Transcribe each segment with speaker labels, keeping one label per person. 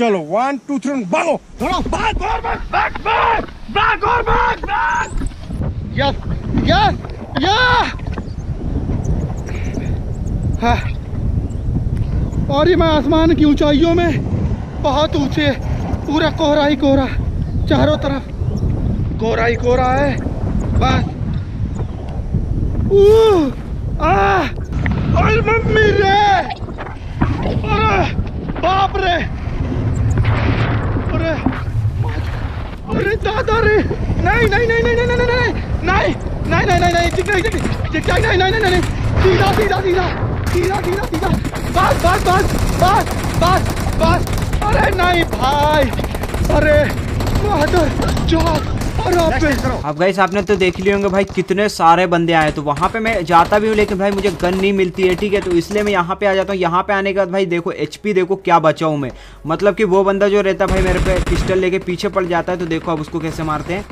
Speaker 1: चलो 1 2 3 भागो भागो भाग और भाग भाग भाग भाग और भाग भाग। यस यस या हाँ। और ये मैं आसमान की ऊंचाइयों में बहुत ऊंचे, पूरा कोहरा ही कोहरा, चारों तरफ कोहरा ही कोहरा है बस। अरे मम्मी रे, अरे बाप रे, अरे अरे दादा रे, नहीं नहीं नहीं नहीं नहीं नहीं नहीं नहीं नहीं नहीं नहीं नहीं नहीं नहीं नहीं नहीं नहीं, सीधा सीधा सीधा सीधा सीधा सीधा, बस बस बस बस बस बस, अरे नहीं भाई, अरे
Speaker 2: अब गाइस आपने तो देख लिए होंगे भाई कितने सारे बंदे आए। तो वहां पे मैं जाता भी हूँ लेकिन भाई मुझे गन नहीं मिलती है, ठीक है। तो इसलिए मैं यहाँ पे आ जाता हूँ। यहाँ पे आने के बाद भाई देखो एचपी देखो क्या बचा हूँ मैं, मतलब कि वो बंदा जो रहता है भाई मेरे पे पिस्टल लेके पीछे पड़ जाता है। तो देखो अब उसको कैसे मारते हैं।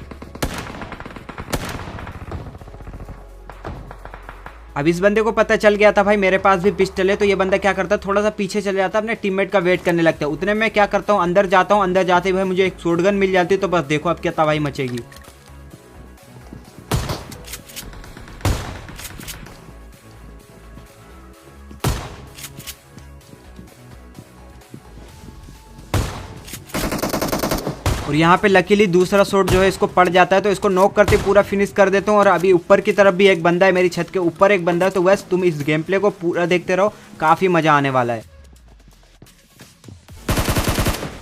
Speaker 2: अब इस बंदे को पता चल गया था भाई मेरे पास भी पिस्टल है। तो ये बंदा क्या करता है, थोड़ा सा पीछे चले जाता है, अपने टीममेट का वेट करने लगता है। उतने में क्या करता हूँ, अंदर जाता हूँ। अंदर जाते ही भाई मुझे एक शॉटगन मिल जाती है। तो बस देखो अब क्या तबाही मचेगी। और यहाँ पे लकीली दूसरा शॉट जो है इसको पड़ जाता है। तो इसको नॉक करते पूरा फिनिश कर देता हूँ। और अभी ऊपर की तरफ भी एक बंदा है, मेरी छत के ऊपर एक बंदा है। तो बस तुम इस गेम प्ले को पूरा देखते रहो, काफी मजा आने वाला है।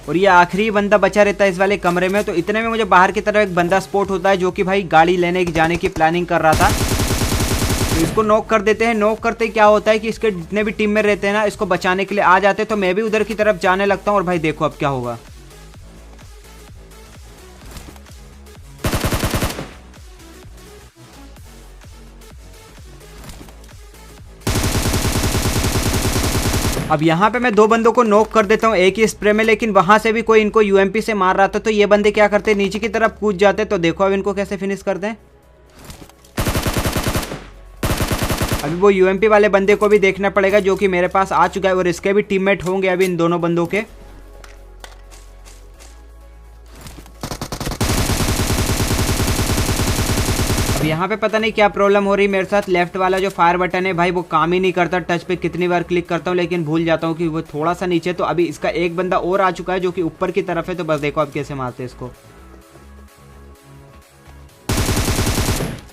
Speaker 2: और ये आखिरी बंदा बचा रहता है इस वाले कमरे में। तो इतने में मुझे बाहर की तरफ एक बंदा स्पॉट होता है जो कि भाई गाड़ी लेने की जाने की प्लानिंग कर रहा था। तो इसको नॉक कर देते हैं। नॉक करते क्या होता है कि इसके जितने भी टीम में रहते हैं ना, इसको बचाने के लिए आ जाते हैं। तो मैं भी उधर की तरफ जाने लगता हूँ। और भाई देखो अब क्या होगा। अब यहाँ पे मैं दो बंदों को नॉक कर देता हूँ एक ही स्प्रे में, लेकिन वहां से भी कोई इनको यूएमपी से मार रहा था। तो ये बंदे क्या करते हैं, नीचे की तरफ कूद जाते। तो देखो अब इनको कैसे फिनिश करते हैं। अभी वो यूएमपी वाले बंदे को भी देखना पड़ेगा जो कि मेरे पास आ चुका है। और इसके भी टीममेट होंगे अभी इन दोनों बंदों के। यहाँ पे पता नहीं क्या प्रॉब्लम हो रही मेरे साथ। लेफ्ट वाला जो फायर बटन है भाई वो काम ही नहीं करता। टच पे कितनी बार क्लिक करता हूँ लेकिन भूल जाता हूँ कि वो थोड़ा सा नीचे। तो अभी इसका एक बंदा और आ चुका है जो कि ऊपर की तरफ है। तो बस देखो अब कैसे मारते हैं इसको।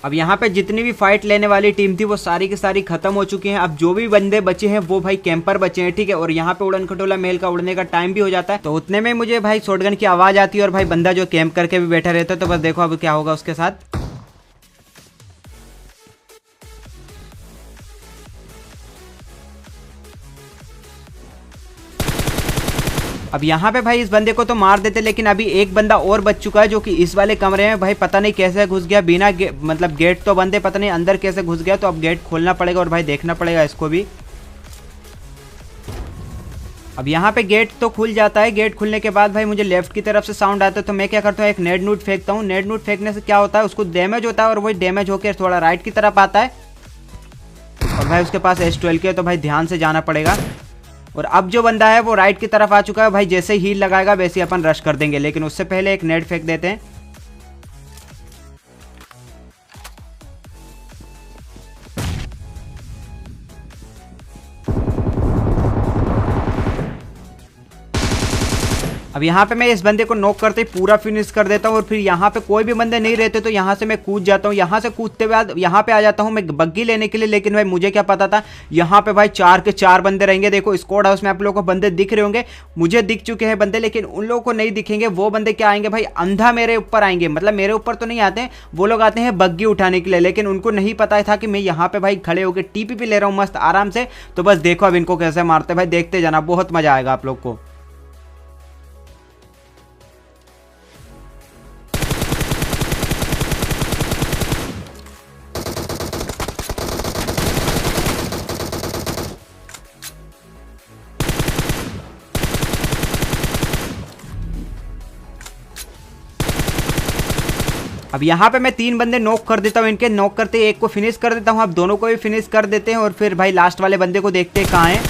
Speaker 2: अब यहाँ पे जितनी भी फाइट लेने वाली टीम थी वो सारी की सारी खत्म हो चुकी हैं। अब जो भी बंदे बचे हैं वो भाई कैंपर बचे हैं, ठीक है। और यहाँ पे उड़न खटोला मेल का उड़ने का टाइम भी हो जाता है। तो उतने में मुझे भाई शॉटगन की आवाज आती है और भाई बंदा जो कैंप करके भी बैठा रहता है। तो बस देखो अब क्या होगा उसके साथ। अब यहाँ पे भाई इस बंदे को तो मार देते, लेकिन अभी एक बंदा और बच चुका है जो कि इस वाले कमरे में भाई पता नहीं कैसे घुस गया। बिना मतलब गेट तो बंद है, पता नहीं अंदर कैसे घुस गया। तो अब गेट खोलना पड़ेगा और भाई देखना पड़ेगा इसको भी। अब यहाँ पे गेट तो खुल जाता है। गेट खुलने के बाद भाई मुझे लेफ्ट की तरफ से साउंड आता है। तो मैं क्या करता हूँ, एक नेड नूट फेंकता हूँ। नेड नूट फेंकने से क्या होता है, उसको डैमेज होता है और वही डैमेज होकर थोड़ा राइट की तरफ आता है। और भाई उसके पास S12 के, तो भाई ध्यान से जाना पड़ेगा। और अब जो बंदा है वो राइट की तरफ आ चुका है। भाई जैसे हील लगाएगा वैसे ही अपन रश कर देंगे, लेकिन उससे पहले एक नेट फेंक देते हैं। अब यहाँ पे मैं इस बंदे को नॉक करते ही पूरा फिनिश कर देता हूँ। और फिर यहाँ पे कोई भी बंदे नहीं रहते तो यहाँ से मैं कूद जाता हूँ। यहाँ से कूदते बाद यहाँ पे आ जाता हूँ मैं बग्गी लेने के लिए। लेकिन भाई मुझे क्या पता था यहाँ पे भाई 4 के 4 बंदे रहेंगे। देखो स्क्वाड हाउस में आप लोगों को बंदे दिख रहे होंगे, मुझे दिख चुके हैं बंदे, लेकिन उन लोगों को नहीं दिखेंगे। वो बंदे क्या आएंगे भाई, अंधा मेरे ऊपर आएंगे। मतलब मेरे ऊपर तो नहीं आते, वो लोग आते हैं बग्गी उठाने के लिए। लेकिन उनको नहीं पता था कि मैं यहाँ पे भाई खड़े होकर TPP ले रहा हूँ मस्त आराम से। तो बस देखो अब इनको कैसे मारते भाई, देखते जाना, बहुत मजा आएगा आप लोग को। अब यहाँ पे मैं 3 बंदे नॉक कर देता हूँ। इनके नॉक करते एक को फिनिश कर देता हूँ। अब दोनों को भी फिनिश कर देते हैं और फिर भाई लास्ट वाले बंदे को देखते हैं कहाँ है।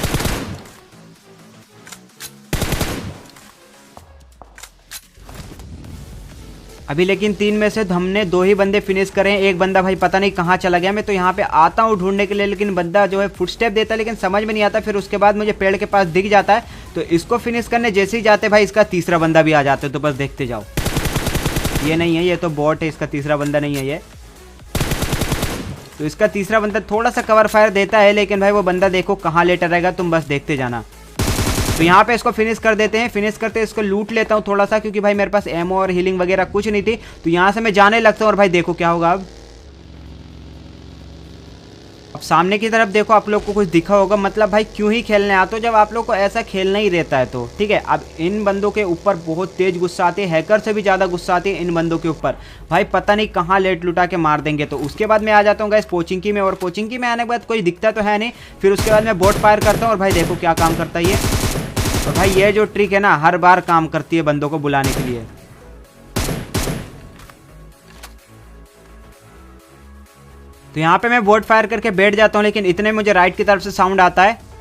Speaker 2: अभी लेकिन 3 में से हमने 2 ही बंदे फिनिश करे हैं। एक बंदा भाई पता नहीं कहाँ चला गया। मैं तो यहाँ पे आता हूँ ढूंढने के लिए, लेकिन बंदा जो है फुटस्टेप देता है लेकिन समझ में नहीं आता। फिर उसके बाद मुझे पेड़ के पास दिख जाता है, तो इसको फिनिश करने जैसे ही जाते भाई इसका तीसरा बंदा भी आ जाता है। तो बस देखते जाओ। ये नहीं है, ये तो बॉट है, इसका तीसरा बंदा नहीं है ये। तो इसका तीसरा बंदा थोड़ा सा कवर फायर देता है, लेकिन भाई वो बंदा देखो कहाँ लेटा रहेगा, तुम बस देखते जाना। तो यहाँ पे इसको फिनिश कर देते हैं। फिनिश करते इसको लूट लेता हूँ थोड़ा सा, क्योंकि भाई मेरे पास एमओ और हीलिंग वगैरह कुछ नहीं थी। तो यहाँ से मैं जाने लगता हूँ और भाई देखो क्या होगा। अब सामने की तरफ देखो, आप लोग को कुछ दिखा होगा। मतलब भाई क्यों ही खेलने आते हो जब आप लोग को ऐसा खेलना ही रहता है। तो ठीक है, अब इन बंदों के ऊपर बहुत तेज गुस्सा आती है, हैकर से भी ज़्यादा गुस्सा आती है इन बंदों के ऊपर। भाई पता नहीं कहाँ लेट लुटा के मार देंगे। तो उसके बाद मैं आ जाता हूँ गाइस पोचिंकी में, और पोचिंकी में आने के बाद कोई दिखता तो है नहीं। फिर उसके बाद मैं बोट फायर करता हूँ और भाई देखो क्या काम करता है ये। और भाई ये जो ट्रिक है ना हर बार काम करती है बंदों को बुलाने के लिए। तो यहाँ पे मैं बोट फायर करके बैठ जाता हूँ, लेकिन इतने मुझे राइट की तरफ से साउंड आता है।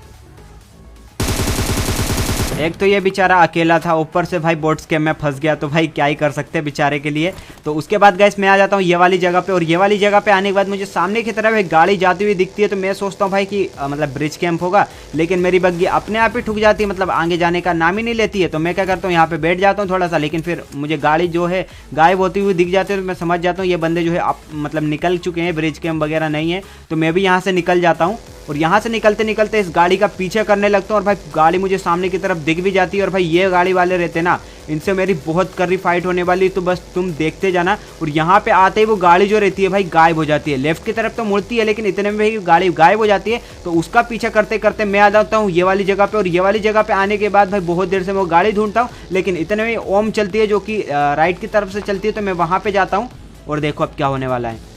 Speaker 2: एक तो ये बेचारा अकेला था, ऊपर से भाई बोट स्कैम में फंस गया। तो भाई क्या ही कर सकते हैं बेचारे के लिए। तो उसके बाद गाइस मैं आ जाता हूँ ये वाली जगह पे, और ये वाली जगह पे आने के बाद मुझे सामने की तरफ एक गाड़ी जाती हुई दिखती है। तो मैं सोचता हूँ भाई कि मतलब ब्रिज कैंप होगा, लेकिन मेरी बग्गी अपने आप ही ठुक जाती है, मतलब आगे जाने का नाम ही नहीं लेती है। तो मैं क्या करता हूँ यहाँ पे बैठ जाता हूँ थोड़ा सा, लेकिन फिर मुझे गाड़ी जो है गायब होती हुई दिख जाती है। तो मैं समझ जाता हूँ ये बंदे जो है मतलब निकल चुके हैं, ब्रिज कैंप वगैरह नहीं है। तो मैं भी यहाँ से निकल जाता हूँ, और यहाँ से निकलते निकलते इस गाड़ी का पीछे करने लगता हूँ। और भाई गाड़ी मुझे सामने की तरफ दिख भी जाती है, और भाई ये गाड़ी वाले रहते ना, इनसे मेरी बहुत कर्री फाइट होने वाली। तो बस तुम देखते जाना। और यहाँ पे आते ही वो गाड़ी जो रहती है भाई गायब हो जाती है। लेफ्ट की तरफ तो मुड़ती है, लेकिन इतने में भाई गाड़ी गायब हो जाती है। तो उसका पीछा करते करते मैं आ जाता हूँ ये वाली जगह पे, और ये वाली जगह पे आने के बाद भाई बहुत देर से मैं वो गाड़ी ढूंढता हूँ, लेकिन इतने में ओम चलती है जो कि राइट की तरफ से चलती है। तो मैं वहाँ पे जाता हूँ, और देखो अब क्या होने वाला है।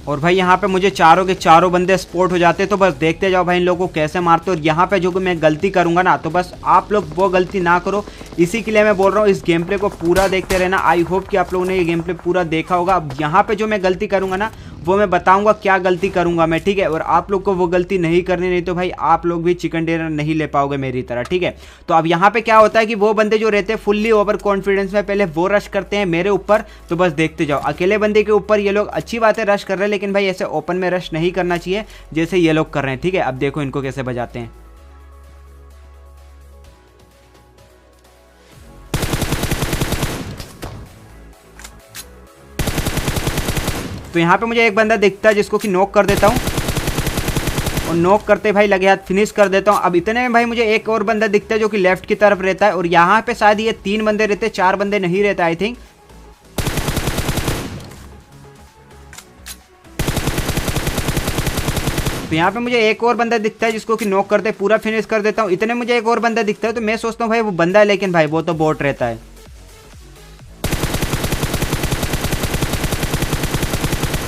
Speaker 2: और भाई यहाँ पे मुझे चारों के चारों बंदे स्पॉट हो जाते हैं। तो बस देखते जाओ भाई इन लोगों को कैसे मारते हो। और यहाँ पे जो मैं गलती करूँगा ना, तो बस आप लोग वो गलती ना करो, इसी के लिए मैं बोल रहा हूँ इस गेम प्ले को पूरा देखते रहना। आई होप कि आप लोगों ने ये गेम प्ले पूरा देखा होगा। अब यहाँ पे जो मैं गलती करूँगा ना, वो मैं बताऊंगा क्या गलती करूंगा मैं, ठीक है। और आप लोग को वो गलती नहीं करनी, नहीं तो भाई आप लोग भी चिकन डिनर नहीं ले पाओगे मेरी तरह, ठीक है। तो अब यहाँ पे क्या होता है कि वो बंदे जो रहते हैं फुल्ली ओवर कॉन्फिडेंस में, पहले वो रश करते हैं मेरे ऊपर। तो बस देखते जाओ, अकेले बंदे के ऊपर ये लोग अच्छी बात है रश कर रहे हैं, लेकिन भाई ऐसे ओपन में रश नहीं करना चाहिए जैसे ये लोग कर रहे हैं, ठीक है। अब देखो इनको कैसे बजाते हैं। तो यहाँ पे मुझे एक बंदा दिखता है जिसको कि नॉक कर देता हूँ, और नॉक करते भाई लगे हाथ फिनिश कर देता हूँ। अब इतने में भाई मुझे एक और बंदा दिखता है जो कि लेफ्ट की तरफ रहता है, और यहाँ पे शायद ये 3 बंदे रहते, 4 बंदे नहीं रहते आई थिंक। तो यहाँ पे मुझे एक और बंदा दिखता है जिसको कि नॉक करते पूरा फिनिश कर देता हूँ। इतने मुझे एक और बंदा दिखता है, तो मैं सोचता हूँ भाई वो बंदा है, लेकिन भाई वो तो बॉट रहता है।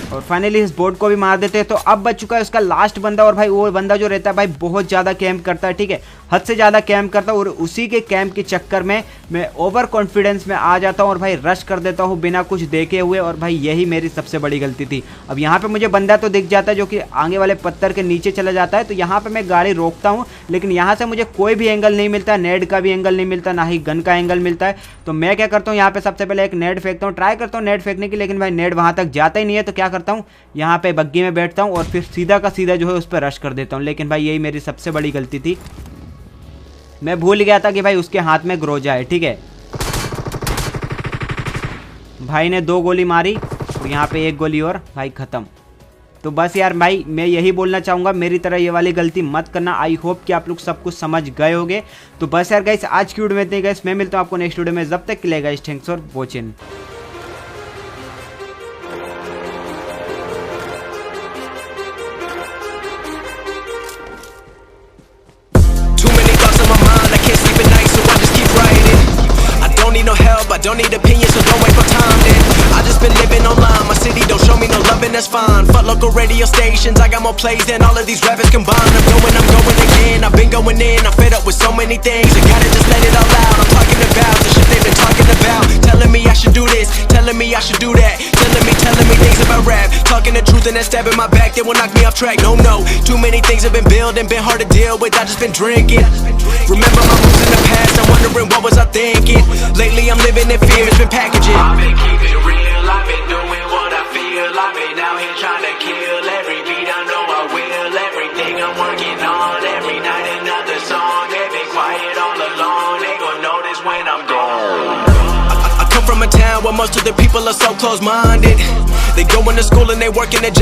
Speaker 2: और फाइनली इस बोर्ड को भी मार देते हैं। तो अब बच चुका है उसका लास्ट बंदा, और भाई वो बंदा जो रहता है भाई बहुत ज़्यादा कैंप करता है, ठीक है, हद से ज़्यादा कैंप करता है। और उसी के कैंप के चक्कर में मैं ओवर कॉन्फिडेंस में आ जाता हूँ और भाई रश कर देता हूँ बिना कुछ देखे हुए। और भाई यही मेरी सबसे बड़ी गलती थी। अब यहाँ पे मुझे बंदा तो दिख जाता है जो कि आगे वाले पत्थर के नीचे चला जाता है। तो यहाँ पे मैं गाड़ी रोकता हूँ, लेकिन यहाँ से मुझे कोई भी एंगल नहीं मिलता, नेड का भी एंगल नहीं मिलता, ना ही गन का एंगल मिलता है। तो मैं क्या करता हूँ, यहाँ पे सबसे पहले एक नेड फेंकता हूँ, ट्राई करता हूँ नेड फेंकने की, लेकिन भाई नेड वहाँ तक जाता ही नहीं है। तो क्या करता हूँ, यहाँ पे बग्गी में बैठता हूँ और फिर सीधा का सीधा जो है उस पर रश कर देता हूँ। लेकिन भाई यही मेरी सबसे बड़ी गलती थी, मैं भूल गया था कि भाई उसके हाथ में ग्रोजा है, ठीक है। भाई ने 2 गोली मारी और यहाँ पे 1 गोली और, भाई खत्म। तो बस यार भाई मैं यही बोलना चाहूँगा, मेरी तरह ये वाली गलती मत करना। आई होप कि आप लोग सब कुछ समझ गए होंगे। तो बस यार गाइस आज की वीडियो में इतने गाइस, मैं मिलता हूँ आपको नेक्स्ट वीडियो में। जब तक के लिए guys thanks for watching.
Speaker 3: I don't need opinions, so don't waste my time then. I just been living online, my city don't show me no love. loving, that's fine. Fuck local radio stations, I got more plays than all of these rappers combined. I'm going again, I've been going in. I'm fed up with so many things, I gotta just let it all out. I'm talking about the shit they've been talking about. Telling me I should do this, telling me I should do that. Telling me things about rap. Talking the truth and then stabbing my back, they will knock me off track. No, too many things have been building, been hard to deal with, I just been drinking. Remember my moves in the past, I'm wondering what was I thinking. Lately I'm living in fear, it's been packaging. I've been keeping it real, I've been doing what I feel. I've been out here trying to kill every beat, I know I will. Everything I'm working on, every night another song. They've been quiet all along, they gon' notice when I'm gone. I come from a town where most of the people are so close-minded. They go into school and they work in a job.